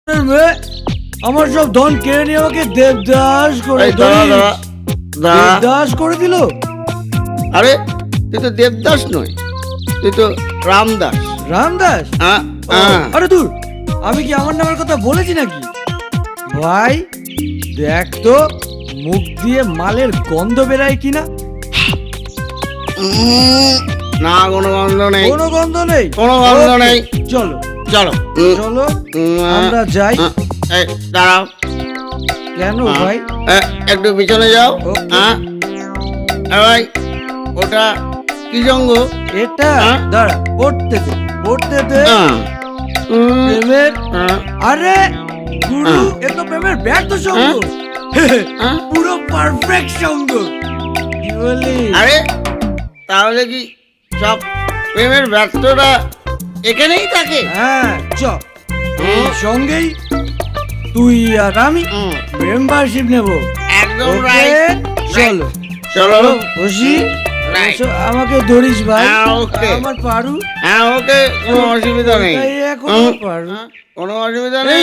আমার সব ধন কেড়ে নিয়ে আমাকে দেবদাস করে দিল। আরে তুই তো দেবদাস নয়, তুই তো রামদাস। রামদাস? আরে দূর, আমি কি আমার নামের কথা বলেছি নাকি? ভাই দেখ তো মুখ দিয়ে মালের গন্ধ বেরায় কিনা। না, কোনো গন্ধ নেই। কোনো গন্ধ নেই? কোনো গন্ধ নেই। চলো চলো চলো আমরা যাই। দাঁড়াও। কেন ভাই? একটু পিছনে যাও। ভাই ওটা কি জঙ্গ? এটা দাঁড়া, পড়তে দে পড়তে দে। প্রেমের, আরে গুরু এ তো প্রেমের ব্যর্থ সঙ্গ, পুরো পারফেক্ট সঙ্গ। কি বলি? আরে তাহলে কি সব প্রেমের ব্যর্থটা এখানেই থাকে? হ্যাঁ চ, সঙ্গেই তুই আর আমি মেম্বারশিপ নেব। একদম রাইট। চলো চলো বসি। আমাকে ধরিস ভাই। আমার পারু। হ্যাঁ ওকে, কোনো অসুবিধা নেই। এখনো পারু, কোনো অসুবিধা নেই।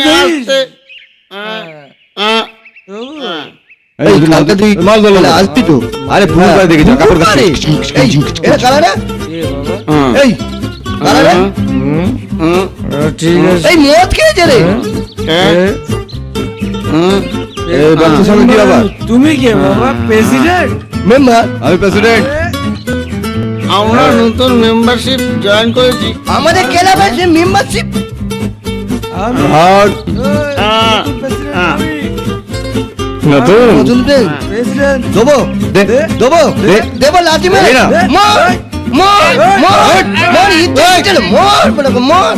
আসবি তো? আরে ভুল করে দেখেছ, কাপড় কাছে ঠিক আছে। এই মদ খেয়েছে রে। কি আবার? তুমি কে বাবা? প্রেসিডেন্ট? মেম্বার? আমি প্রেসিডেন্ট। আমরা নতুন মেম্বারশিপ জয়েন করেছি। আমাদের ক্লাবের মেম্বারশিপ নতুন প্রেসিডেন্ট দেবো দেবো লাঠি মেরে মর মর মর মর মর